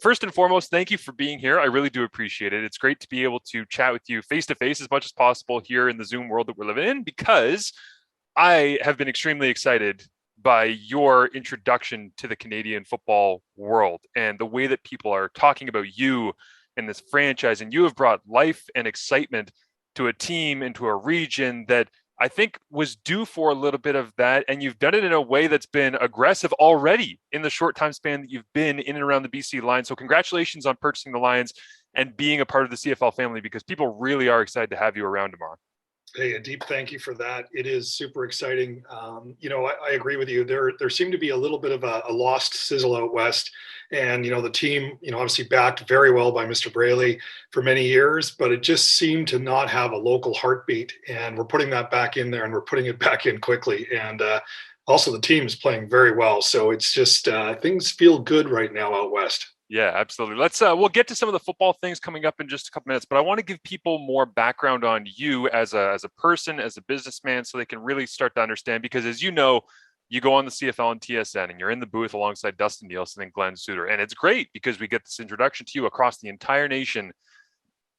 First and foremost, thank you for being here. I really do appreciate it. It's great to be able to chat with you face to face as much as possible here in the Zoom world that we're living in because I have been extremely excited by your introduction to the Canadian football world and the way that people are talking about you and this franchise. And you have brought life and excitement to a team and to a region that I think was due for a little bit of that. And you've done it in a way that's been aggressive already in the short time span that you've been in and around the BC Lions. So congratulations on purchasing the Lions and being a part of the CFL family because people really are excited to have you around tomorrow. Hey, a deep thank you for that. It is super exciting. I agree with you. There seemed to be a little bit of a lost sizzle out west, and the team, obviously backed very well by Mr. Braley for many years, but it just seemed to not have a local heartbeat. And we're putting that back in there, and we're putting it back in quickly. And also, the team is playing very well, so it's just things feel good right now out west. Yeah, absolutely. Let's we'll get to some of the football things coming up in just a couple minutes, but I want to give people more background on you as a person, as a businessman, so they can really start to understand. Because as you know, you go on the CFL and TSN, and you're in the booth alongside Dustin Nielsen and Glenn Suter, and it's great because we get this introduction to you across the entire nation.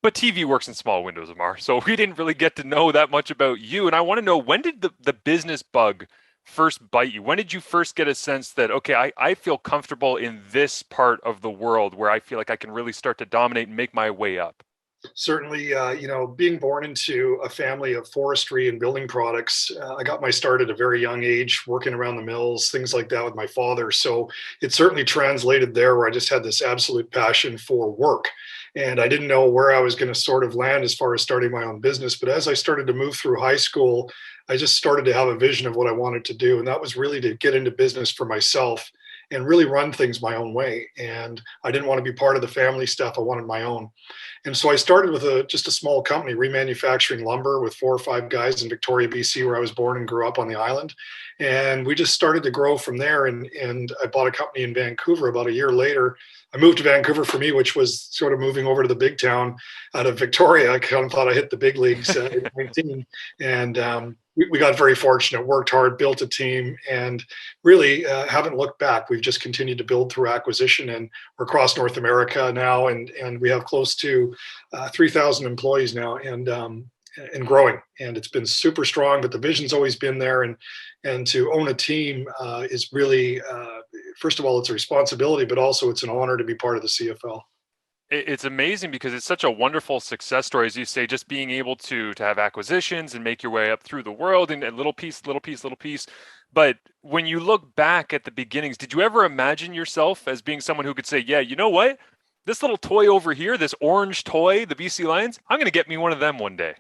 But TV works in small windows, Amar. So we didn't really get to know that much about you. And I want to know, when did the business bug first bite you? When did you first get a sense that, okay, I feel comfortable in this part of the world where I feel like I can really start to dominate and make my way up? Certainly, being born into a family of forestry and building products, I got my start at a very young age, working around the mills, things like that with my father. So it certainly translated there where I just had this absolute passion for work. And I didn't know where I was going to sort of land as far as starting my own business. But as I started to move through high school, I just started to have a vision of what I wanted to do. And that was really to get into business for myself and really run things my own way. And I didn't want to be part of the family stuff. I wanted my own. And so I started with just a small company, remanufacturing lumber, with 4 or 5 guys in Victoria, BC, where I was born and grew up on the island. And we just started to grow from there. And I bought a company in Vancouver about a year later. I moved to Vancouver for me, which was sort of moving over to the big town out of Victoria. I kind of thought I hit the big leagues at 19. And we got very fortunate, worked hard, built a team, and really haven't looked back. We've just continued to build through acquisition, and we're across North America now, and we have close to 3,000 employees now, and growing. And it's been super strong. But the vision's always been there, and to own a team is really, first of all, it's a responsibility, but also it's an honor to be part of the CFL. It's amazing because it's such a wonderful success story, as you say, just being able to have acquisitions and make your way up through the world and little piece, little piece, little piece. But when you look back at the beginnings, did you ever imagine yourself as being someone who could say, yeah, you know what? This little toy over here, this orange toy, the BC Lions, I'm going to get me one of them one day.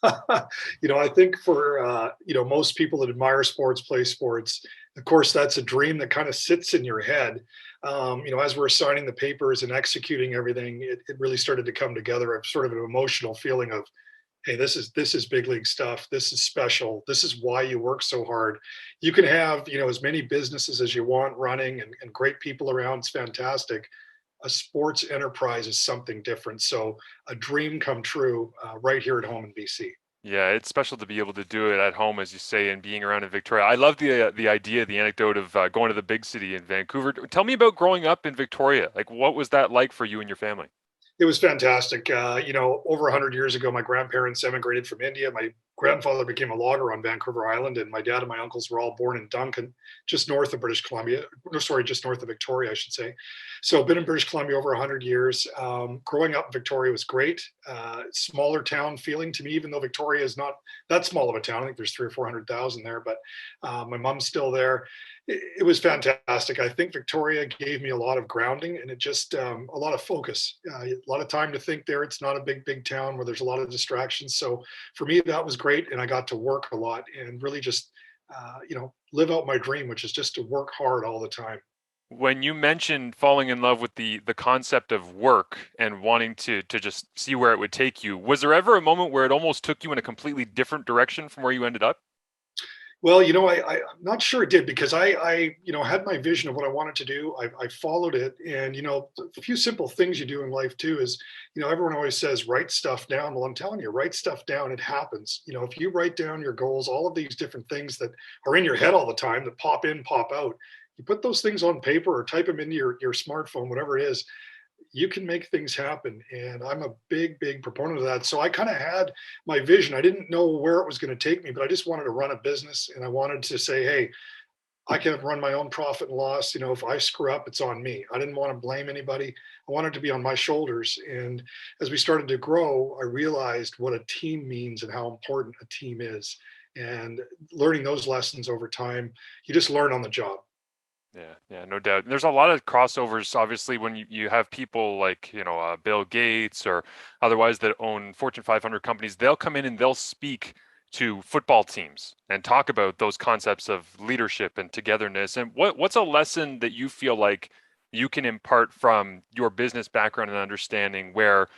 I think for most people that admire sports, play sports, of course, that's a dream that kind of sits in your head. As we're signing the papers and executing everything, it really started to come together. A sort of an emotional feeling of, hey, this is big league stuff. This is special. This is why you work so hard. You can have as many businesses as you want running, and great people around. It's fantastic. A sports enterprise is something different. So a dream come true right here at home in BC. Yeah, it's special to be able to do it at home, as you say, and being around in Victoria. I love the idea, the anecdote of going to the big city in Vancouver. Tell me about growing up in Victoria. Like, what was that like for you and your family? It was fantastic. Over 100 years ago, my grandparents emigrated from India. My grandfather became a logger on Vancouver Island, and my dad and my uncles were all born in Duncan, just north of British Columbia. No, sorry, just north of Victoria, I should say. So I've been in British Columbia over 100 years. Growing up in Victoria was great. Smaller town feeling to me, even though Victoria is not that small of a town. I think there's 300 or 400,000 there, but my mom's still there. It was fantastic. I think Victoria gave me a lot of grounding, and it just a lot of focus, a lot of time to think there. It's not a big town where there's a lot of distractions. So for me, that was great. And I got to work a lot and really just, live out my dream, which is just to work hard all the time. When you mentioned falling in love with the concept of work and wanting to just see where it would take you, was there ever a moment where it almost took you in a completely different direction from where you ended up? Well, I'm not sure it did, because I had my vision of what I wanted to do. I followed it, and a few simple things you do in life too is, everyone always says write stuff down. Well, I'm telling you, write stuff down. It happens. If you write down your goals, all of these different things that are in your head all the time that pop in, pop out. You put those things on paper or type them into your smartphone, whatever it is. you can make things happen. And I'm a big proponent of that. So I kind of had my vision. I didn't know where it was going to take me, but I just wanted to run a business and I wanted to say, hey, I can run my own profit and loss. If I screw up, it's on me. I didn't want to blame anybody. I wanted to be on my shoulders. And as we started to grow, I realized what a team means and how important a team is. And learning those lessons over time, you just learn on the job. Yeah, no doubt. And there's a lot of crossovers, obviously, when you have people like, Bill Gates or otherwise that own Fortune 500 companies, they'll come in and they'll speak to football teams and talk about those concepts of leadership and togetherness. And what's a lesson that you feel like you can impart from your business background and understanding where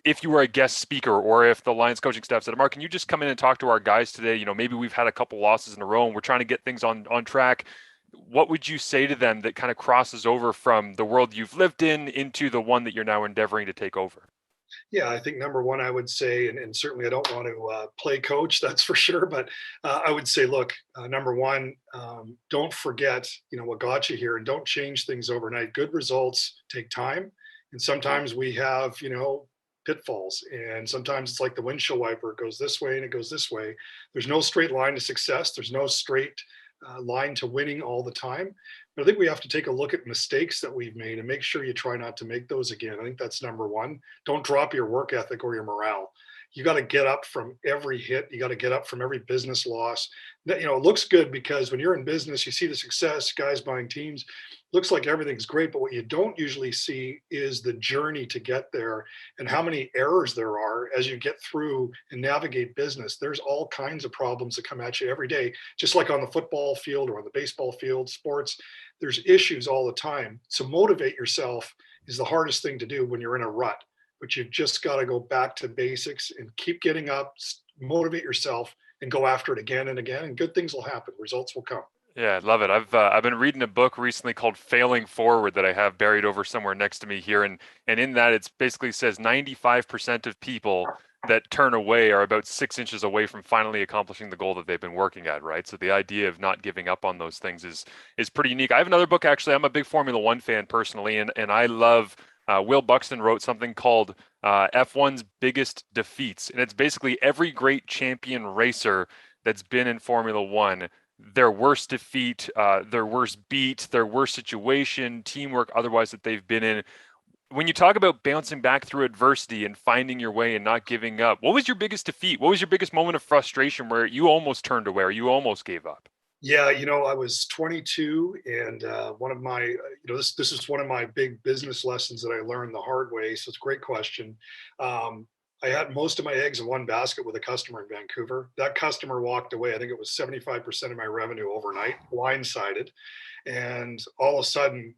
if you were a guest speaker or if the Lions coaching staff said, Mark, can you just come in and talk to our guys today? Maybe we've had a couple losses in a row and we're trying to get things on track. What would you say to them that kind of crosses over from the world you've lived in into the one that you're now endeavoring to take over? Yeah, I think number one, I would say, and certainly I don't want to play coach, that's for sure, but I would say, look, number one, don't forget, what got you here, and don't change things overnight. Good results take time, and sometimes we have, pitfalls, and sometimes it's like the windshield wiper. It goes this way and it goes this way. There's no straight line to success. There's no straight line to winning all the time. But I think we have to take a look at mistakes that we've made and make sure you try not to make those again. I think that's number one. Don't drop your work ethic or your morale. You got to get up from every hit. You got to get up from every business loss. It looks good because when you're in business, you see the success, guys buying teams, looks like everything's great. But what you don't usually see is the journey to get there and how many errors there are as you get through and navigate business. There's all kinds of problems that come at you every day, just like on the football field or on the baseball field, sports. There's issues all the time. So motivate yourself is the hardest thing to do when you're in a rut, but you've just got to go back to basics and keep getting up, motivate yourself and go after it again and again, and good things will happen. Results will come. Yeah, I love it. I've been reading a book recently called Failing Forward that I have buried over somewhere next to me here, and in that it's basically says 95% of people that turn away are about 6 inches away from finally accomplishing the goal that they've been working at, right? So the idea of not giving up on those things is pretty unique. I have another book actually. I'm a big Formula One fan personally, and I love Will Buxton wrote something called F1's Biggest Defeats, and it's basically every great champion racer that's been in Formula One, their worst defeat, their worst beat, their worst situation, teamwork, otherwise that they've been in. When you talk about bouncing back through adversity and finding your way and not giving up, what was your biggest defeat? What was your biggest moment of frustration where you almost turned away or you almost gave up? Yeah, I was 22, and one of my, this is one of my big business lessons that I learned the hard way. So it's a great question. I had most of my eggs in one basket with a customer in Vancouver. That customer walked away. I think it was 75% of my revenue overnight, blindsided. And all of a sudden,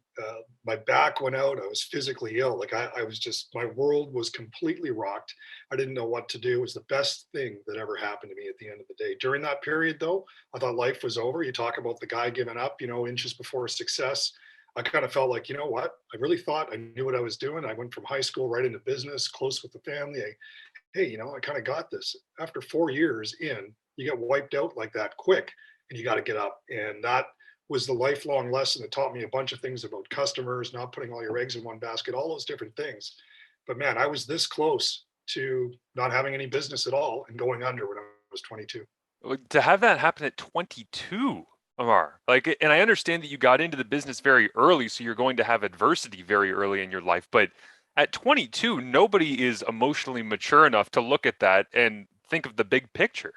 my back went out. I was physically ill. Like I was just, my world was completely rocked. I didn't know what to do. It was the best thing that ever happened to me at the end of the day. During that period, though, I thought life was over. You talk about the guy giving up, inches before success. I kind of felt like, you know what? I really thought I knew what I was doing. I went from high school right into business, close with the family. Hey, I kind of got this. After 4 years in, you get wiped out like that quick, and you got to get up. And that was the lifelong lesson that taught me a bunch of things about customers, not putting all your eggs in one basket, all those different things. But man, I was this close to not having any business at all and going under when I was 22. To have that happen at 22, Amar, and I understand that you got into the business very early, so you're going to have adversity very early in your life, but at 22, nobody is emotionally mature enough to look at that and think of the big picture.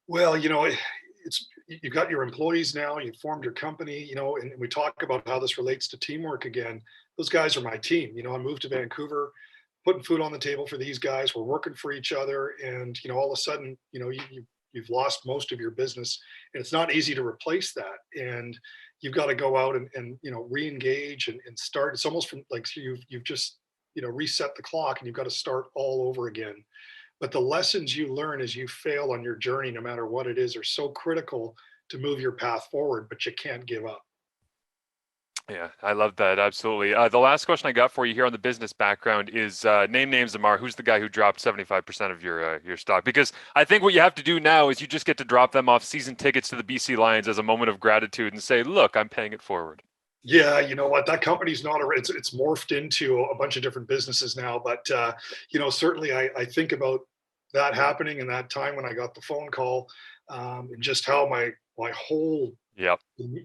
Well, it's you've got your employees now, you've formed your company, and we talk about how this relates to teamwork again. Those guys are my team. I moved to Vancouver, putting food on the table for these guys. We're working for each other, and all of a sudden, you've lost most of your business, and it's not easy to replace that. And you've got to go out and re-engage and start. It's almost from like you've just reset the clock, and you've got to start all over again. But the lessons you learn as you fail on your journey, no matter what it is, are so critical to move your path forward, but you can't give up. Yeah, I love that. Absolutely. The last question I got for you here on the business background is name names, Amar. Who's the guy who dropped 75% of your stock? Because I think what you have to do now is you just get to drop them off season tickets to the BC Lions as a moment of gratitude and say, look, I'm paying it forward. Yeah, you know what? That company's not a. It's morphed into a bunch of different businesses now. But certainly I think about that happening and that time when I got the phone call, and just how my whole Yep.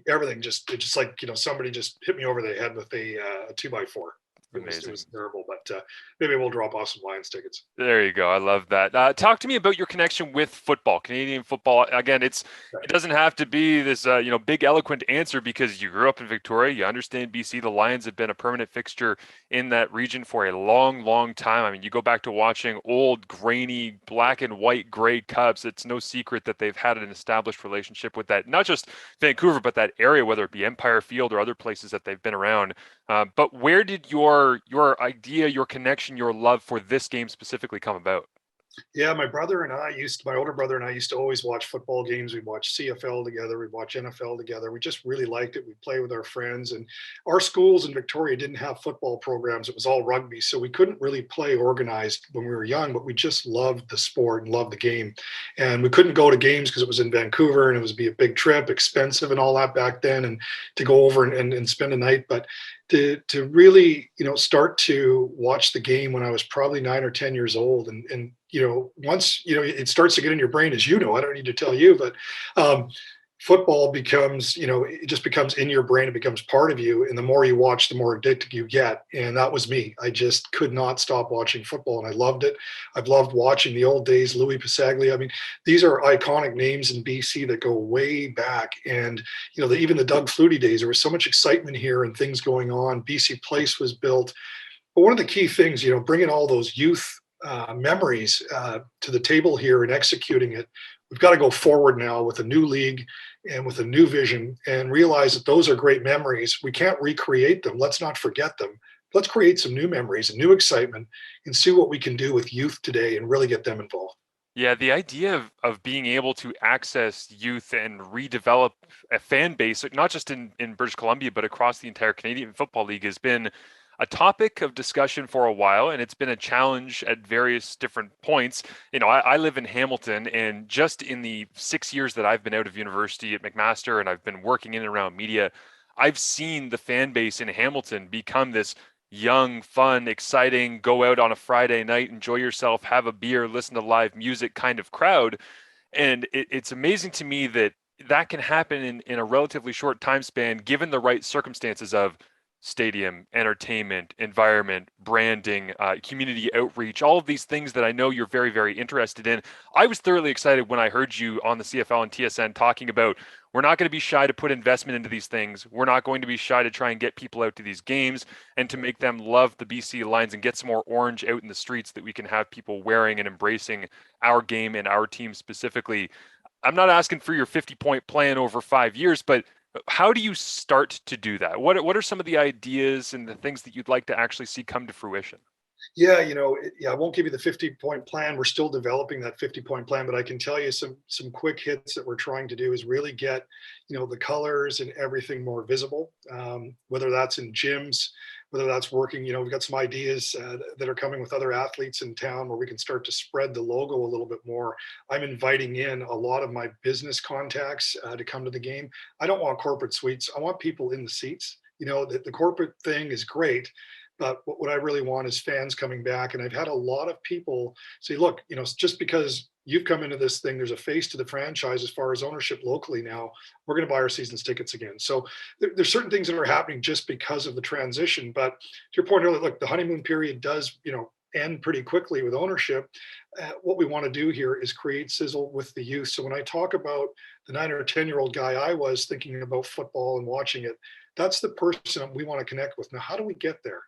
everything just like somebody just hit me over the head with a 2x4. It was Amazing. terrible. But maybe we'll drop off some Lions tickets. There you go. I love that. Talk to me about your connection with football, Canadian football. Again, it doesn't have to be this big eloquent answer because you grew up in Victoria. You understand BC. The Lions have been a permanent fixture in that region for a long, long time. I mean, you go back to watching old, grainy, black and white gray Cubs. It's no secret that they've had an established relationship with that, not just Vancouver, but that area, whether it be Empire Field or other places that they've been around. But where did your idea, your connection, your love for this game specifically come about? Yeah, my older brother and I used to always watch football games. We'd watch CFL together, we'd watch NFL together. We just really liked it. We'd play with our friends. And our schools in Victoria didn't have football programs, it was all rugby. So we couldn't really play organized when we were young, but we just loved the sport and loved the game. And we couldn't go to games because it was in Vancouver and it was be a big trip, expensive and all that back then, and to go over and spend a night. But to really start to watch the game when I was probably 9 or 10 years old, and once it starts to get in your brain, as I don't need to tell you, but football becomes it just becomes in your brain, it becomes part of you, and the more you watch, the more addicted you get. And that was me. I just could not stop watching football, and I loved it. I've loved watching the old days, Louis Pasaglia. I mean, these are iconic names in BC that go way back. And even the Doug Flutie days, there was so much excitement here and things going on. BC Place was built. But one of the key things, bringing all those youth memories to the table here and executing it, we've got to go forward now with a new league and with a new vision and realize that those are great memories. We can't recreate them. Let's not forget them. Let's create some new memories and new excitement and see what we can do with youth today and really get them involved. Yeah, the idea of being able to access youth and redevelop a fan base, not just in British Columbia, but across the entire Canadian Football League, has been a topic of discussion for a while, and it's been a challenge at various different points. I live in Hamilton, and just in the 6 years that I've been out of university at McMaster and I've been working in and around media, I've seen the fan base in Hamilton become this young, fun, exciting, go out on a Friday night, enjoy yourself, have a beer, listen to live music kind of crowd. And it's amazing to me that that can happen in a relatively short time span, given the right circumstances of stadium, entertainment, environment, branding, community outreach, all of these things that I know you're very, very interested in. I was thoroughly excited when I heard you on the CFL and TSN talking about we're not going to be shy to put investment into these things. We're not going to be shy to try and get people out to these games and to make them love the BC Lions and get some more orange out in the streets that we can have people wearing and embracing our game and our team specifically. I'm not asking for your 50-point plan over 5 years, but how do you start to do that? What are some of the ideas and the things that you'd like to actually see come to fruition? Yeah, I won't give you the 50-point plan. We're still developing that 50-point plan, but I can tell you some quick hits that we're trying to do is really get, the colors and everything more visible. Whether that's in gyms, whether that's working, we've got some ideas that are coming with other athletes in town where we can start to spread the logo a little bit more. I'm inviting in a lot of my business contacts to come to the game. I don't want corporate suites. I want people in the seats. The corporate thing is great, but what I really want is fans coming back. And I've had a lot of people say, look, just because you've come into this thing, there's a face to the franchise as far as ownership locally now. We're going to buy our season's tickets again. So there's certain things that are happening just because of the transition. But to your point earlier, look, the honeymoon period does, end pretty quickly with ownership. What we want to do here is create sizzle with the youth. So when I talk about the 9 or 10-year-old guy I was thinking about football and watching it, that's the person we want to connect with. Now, how do we get there?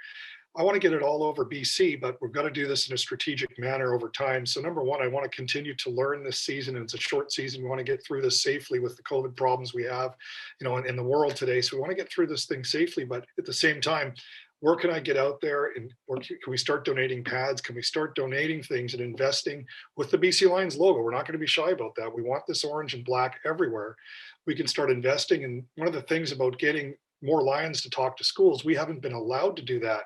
I want to get it all over BC, but we've got to do this in a strategic manner over time. So number one, I want to continue to learn this season, and it's a short season. We want to get through this safely with the COVID problems we have, in the world today. So we want to get through this thing safely, but at the same time, where can I get out there and can we start donating pads? Can we start donating things and investing with the BC Lions logo? We're not going to be shy about that. We want this orange and black everywhere. We can start investing. And one of the things about getting more Lions to talk to schools, we haven't been allowed to do that.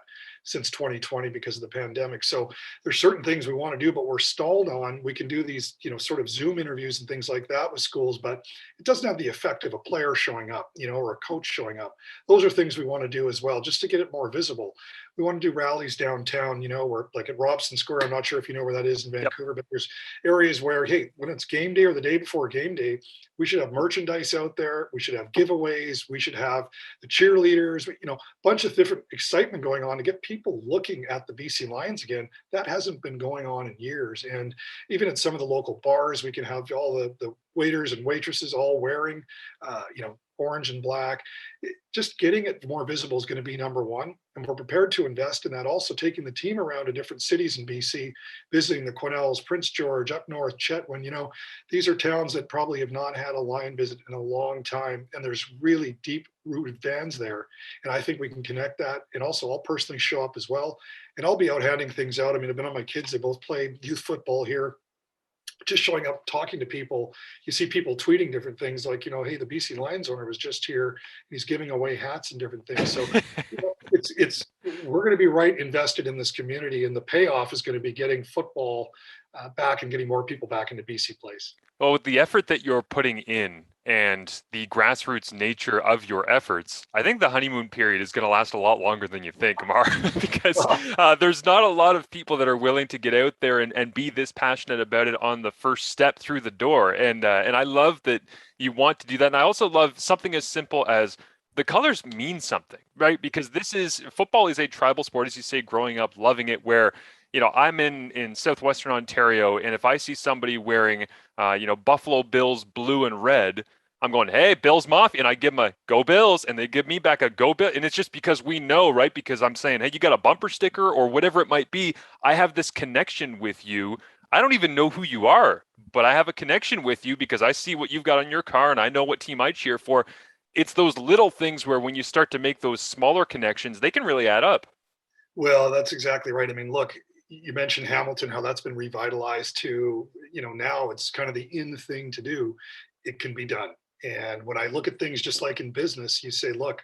since 2020 because of the pandemic. So there's certain things we want to do, but we're stalled on. We can do these, sort of Zoom interviews and things like that with schools, but it doesn't have the effect of a player showing up, or a coach showing up. Those are things we want to do as well, just to get it more visible. We want to do rallies downtown, where like at Robson Square, I'm not sure if you know where that is in Yep. Vancouver, but there's areas where, hey, when it's game day or the day before game day, we should have merchandise out there. We should have giveaways. We should have the cheerleaders, bunch of different excitement going on to get people looking at the BC Lions again. That hasn't been going on in years. And even at some of the local bars, we can have all the waiters and waitresses all wearing, orange and black. Just getting it more visible is going to be number one. And we're prepared to invest in that. Also taking the team around to different cities in BC, visiting the Quesnels, Prince George, up north, Chetwynd, these are towns that probably have not had a Lion visit in a long time. And there's really deep rooted fans there. And I think we can connect that. And also I'll personally show up as well. And I'll be out handing things out. I mean, I've been on my kids. They both played youth football here. Just showing up, talking to people. You see people tweeting different things like, hey, the BC Lions owner was just here. He's giving away hats and different things. So it's we're going to be right invested in this community, and the payoff is going to be getting football back and getting more people back into BC Place. Well, with the effort that you're putting in and the grassroots nature of your efforts, I think the honeymoon period is going to last a lot longer than you think, Amar, because there's not a lot of people that are willing to get out there and be this passionate about it on the first step through the door. And I love that you want to do that. And I also love something as simple as the colors mean something, right? Because football is a tribal sport, as you say, growing up, loving it, where I'm in southwestern Ontario, and if I see somebody wearing, Buffalo Bills blue and red, I'm going, hey, Bills Mafia, and I give them a go Bills, and they give me back a go Bill, and it's just because we know, right? Because I'm saying, hey, you got a bumper sticker or whatever it might be. I have this connection with you. I don't even know who you are, but I have a connection with you because I see what you've got on your car, and I know what team I cheer for. It's those little things where when you start to make those smaller connections, they can really add up. Well, that's exactly right. I mean, look, you mentioned Hamilton, how that's been revitalized to, now it's kind of the in thing to do. It can be done. And when I look at things just like in business, you say, look,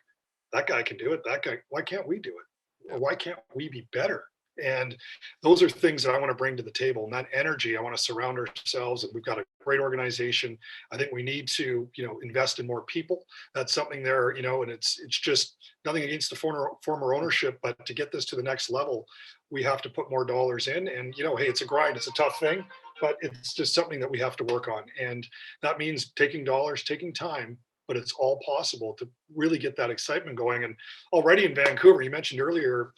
that guy can do it. That guy, why can't we do it? Or why can't we be better? And those are things that I want to bring to the table. And that energy, I want to surround ourselves. And we've got a great organization. I think we need to, invest in more people. That's something there, and it's just nothing against the former ownership, but to get this to the next level, we have to put more dollars in. And, hey, it's a grind. It's a tough thing, but it's just something that we have to work on. And that means taking dollars, taking time, but it's all possible to really get that excitement going. And already in Vancouver, you mentioned earlier,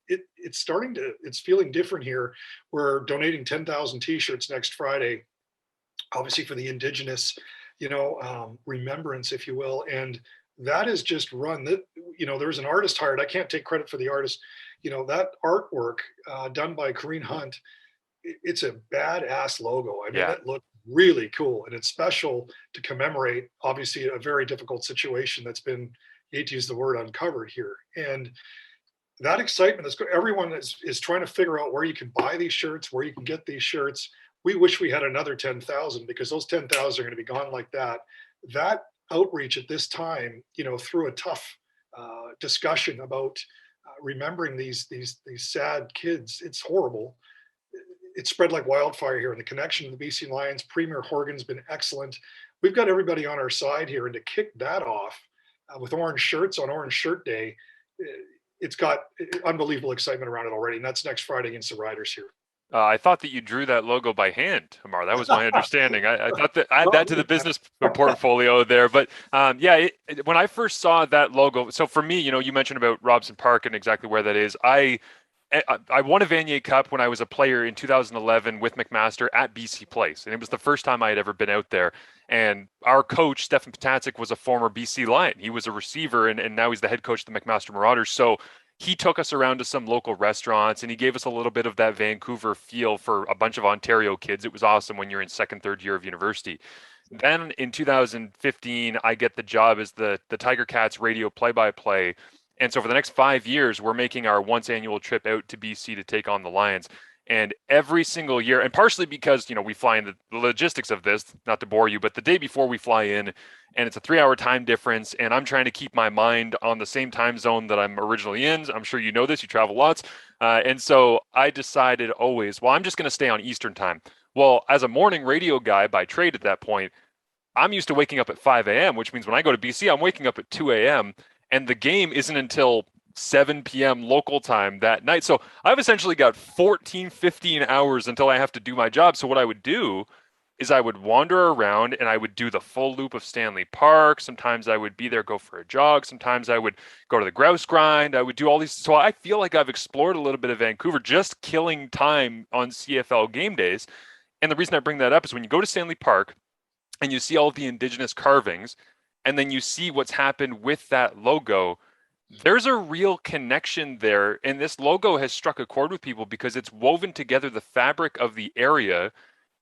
it's feeling different here. We're donating 10,000 t-shirts next Friday, obviously for the Indigenous, remembrance, if you will. And that is just run that, there's an artist hired. I can't take credit for the artist. That artwork done by Corrine Hunt, it's a badass logo. I mean, it looks really cool, and it's special to commemorate, obviously, a very difficult situation that's been, I hate to use the word, uncovered here. And that excitement everyone is trying to figure out where you can buy these shirts, where you can get these shirts. We wish we had another 10,000, because those 10,000 are going to be gone like that. That outreach at this time, through a tough discussion about remembering these sad kids, it's horrible. It spread like wildfire here, and the connection to the BC Lions, Premier Horgan's been excellent. We've got everybody on our side here, and to kick that off with orange shirts on Orange Shirt Day, it's got unbelievable excitement around it already, and that's next Friday against the Riders here. I thought that you drew that logo by hand, Amar. That was my understanding. I thought that add that to the business portfolio there. But when I first saw that logo, so for me, you mentioned about Robson Park and exactly where that is. I won a Vanier Cup when I was a player in 2011 with McMaster at BC Place. And it was the first time I had ever been out there. And our coach, Stefan Patancic, was a former BC Lion. He was a receiver, and now he's the head coach of the McMaster Marauders. So he took us around to some local restaurants, and he gave us a little bit of that Vancouver feel for a bunch of Ontario kids. It was awesome when you're in second, third year of university. Then in 2015, I get the job as the Tiger Cats radio play-by-play. And so for the next 5 years, we're making our once annual trip out to BC to take on the Lions. And every single year, and partially because, we fly in the logistics of this, not to bore you, but the day before we fly in, and it's a 3 hour time difference, and I'm trying to keep my mind on the same time zone that I'm originally in. I'm sure you know this, you travel lots. And so I decided always, well, I'm just going to stay on Eastern time. Well, as a morning radio guy by trade at that point, I'm used to waking up at 5 a.m., which means when I go to BC, I'm waking up at 2 a.m. and the game isn't until 7 p.m. local time that night. So I've essentially got 14, 15 hours until I have to do my job. So what I would do is I would wander around and I would do the full loop of Stanley Park. Sometimes I would be there, go for a jog. Sometimes I would go to the grouse grind. I would do all these. So I feel like I've explored a little bit of Vancouver just killing time on CFL game days. And the reason I bring that up is when you go to Stanley Park, and you see all the indigenous carvings, and then you see what's happened with that logo, there's a real connection there. And this logo has struck a chord with people because it's woven together the fabric of the area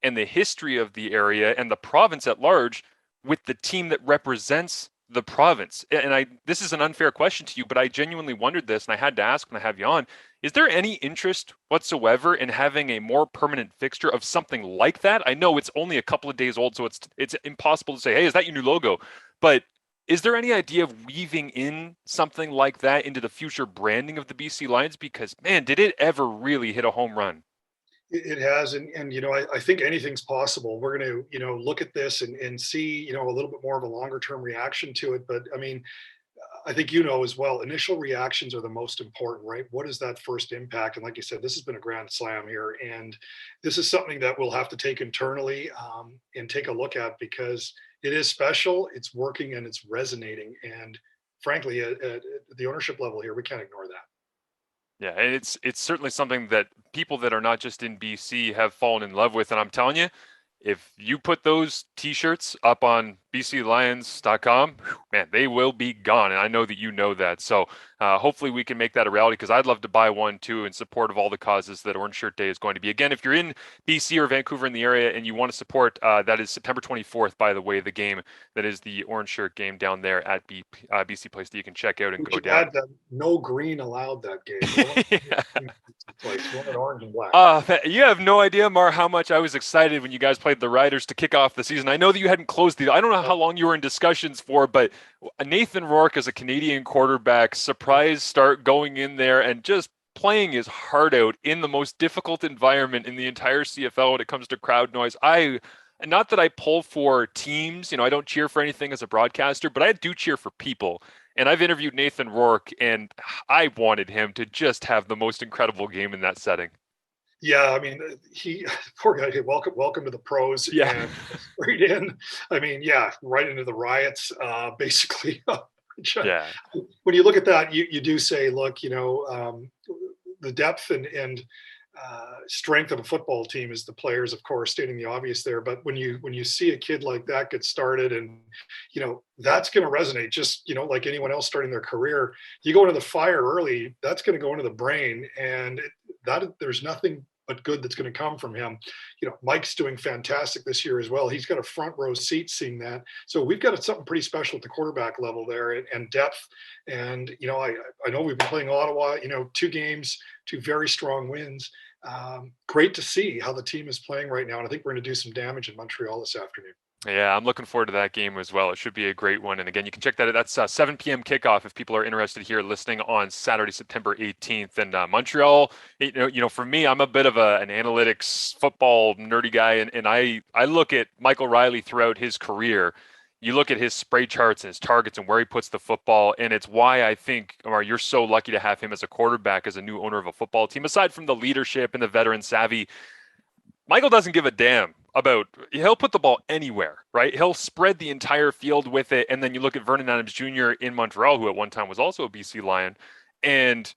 and the history of the area and the province at large with the team that represents the province. And this is an unfair question to you, but I genuinely wondered this, and I had to ask when I have you on. Is there any interest whatsoever in having a more permanent fixture of something like that? I know it's only a couple of days old, so it's impossible to say, hey, is that your new logo? But is there any idea of weaving in something like that into the future branding of the BC Lions? Because, man, did it ever really hit a home run? It has, and I think anything's possible. We're going to look at this and see a little bit more of a longer term reaction to it. But I mean, I think as well, initial reactions are the most important, right? What is that first impact? And like you said, this has been a grand slam here, and this is something that we'll have to take internally and take a look at because it is special, it's working, and it's resonating. And frankly, at the ownership level here, we can't ignore that. Yeah, and it's certainly something that people that are not just in BC have fallen in love with. And I'm telling you, if you put those t-shirts up on bclions.com, man, they will be gone. And I know that you know that. So hopefully we can make that a reality because I'd love to buy one too in support of all the causes that Orange Shirt Day is going to be. Again, if you're in BC or Vancouver in the area and you want to support, that is September 24th, by the way, the game that is the Orange Shirt game down there at BC Place that you can check out and We go should down. add that no green allowed that game. Yeah. Place, one orange and black. You have no idea, Mar, how much I was excited when you guys played the Riders to kick off the season. I know that you hadn't closed the. I don't know how long you were in discussions for, but Nathan Rourke as a Canadian quarterback, surprise start going in there and just playing his heart out in the most difficult environment in the entire CFL when it comes to crowd noise. Not that I pull for teams, I don't cheer for anything as a broadcaster, but I do cheer for people. And I've interviewed Nathan Rourke, and I wanted him to just have the most incredible game in that setting. Yeah, I mean, he poor guy. Hey, welcome to the pros. Yeah. And straight in. I mean, yeah, right into the riots. Basically, Yeah. when you look at that, you do say, look, the depth and strength of a football team is the players, of course, stating the obvious there. But when you see a kid like that get started, and that's going to resonate, just like anyone else starting their career. You go into the fire early, that's going to go into the brain, and that there's nothing but good that's going to come from him. Mike's doing fantastic this year as well. He's got a front row seat seeing that. So we've got something pretty special at the quarterback level there, and depth. And I know we've been playing Ottawa. 2 games, 2 very strong wins. Great to see how the team is playing right now, and I think we're going to do some damage in Montreal this afternoon. Yeah, I'm looking forward to that game as well. It should be a great one. And again, you can check that out. That's 7 p.m. kickoff if people are interested here listening on Saturday, September 18th. And Montreal, for me, I'm a bit of an analytics football nerdy guy. And I look at Michael Riley throughout his career. You look at his spray charts and his targets and where he puts the football. And it's why I think, Omar, you're so lucky to have him as a quarterback, as a new owner of a football team. Aside from the leadership and the veteran savvy, Michael doesn't give a damn about, he'll put the ball anywhere, right? He'll spread the entire field with it. And then you look at Vernon Adams Jr. in Montreal, who at one time was also a BC Lion. And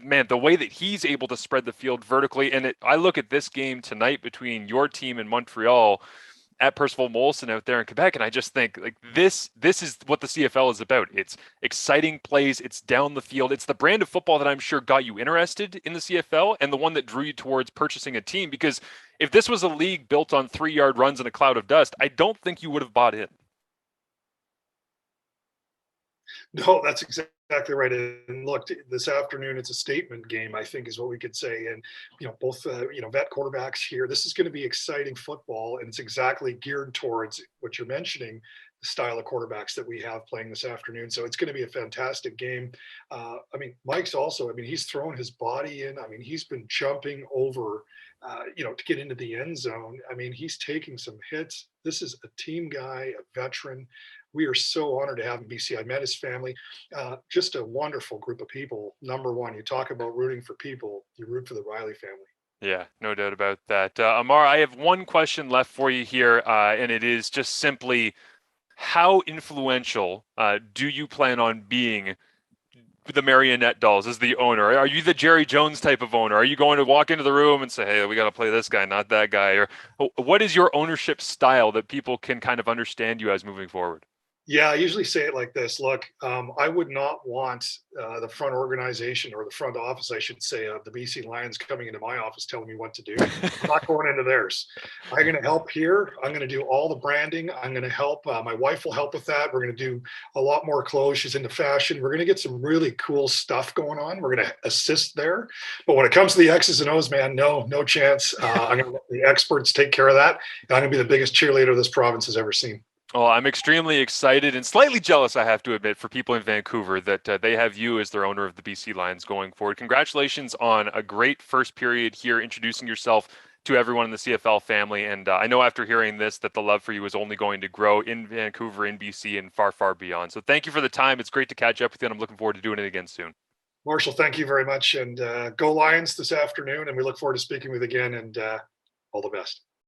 man, the way that he's able to spread the field vertically. And I look at this game tonight between your team and Montreal at Percival Molson out there in Quebec, and I just think like this is what the CFL is about. It's exciting plays, it's down the field, it's the brand of football that I'm sure got you interested in the CFL and the one that drew you towards purchasing a team, because if this was a league built on 3-yard runs and a cloud of dust, I don't think you would have bought in. No, that's exactly exactly right. And look, this afternoon, it's a statement game, I think is what we could say. And, both, vet quarterbacks here, this is going to be exciting football. And it's exactly geared towards what you're mentioning, the style of quarterbacks that we have playing this afternoon. So it's going to be a fantastic game. Mike's also, he's thrown his body in. He's been jumping over, to get into the end zone. He's taking some hits. This is a team guy, a veteran. We are so honored to have him in BC. I met his family. Just a wonderful group of people. Number one, you talk about rooting for people, you root for the Riley family. Yeah, no doubt about that. Amar, I have one question left for you here, and it is just simply how influential do you plan on being the marionette dolls as the owner? Are you the Jerry Jones type of owner? Are you going to walk into the room and say, hey, we got to play this guy, not that guy? Or what is your ownership style that people can kind of understand you as moving forward? Yeah, I usually say it like this. Look, I would not want the front organization or the front office, I should say, of the BC Lions coming into my office telling me what to do. I'm not going into theirs. I'm going to help here. I'm going to do all the branding. I'm going to help. My wife will help with that. We're going to do a lot more clothes. She's into fashion. We're going to get some really cool stuff going on. We're going to assist there. But when it comes to the X's and O's, man, no chance. I'm going to let the experts take care of that. And I'm going to be the biggest cheerleader this province has ever seen. Well, I'm extremely excited and slightly jealous, I have to admit, for people in Vancouver that they have you as their owner of the BC Lions going forward. Congratulations on a great first period here, introducing yourself to everyone in the CFL family. And I know after hearing this that the love for you is only going to grow in Vancouver, in BC, and far, far beyond. So thank you for the time. It's great to catch up with you, and I'm looking forward to doing it again soon. Marshall, thank you very much. And go Lions this afternoon. And we look forward to speaking with you again. And all the best.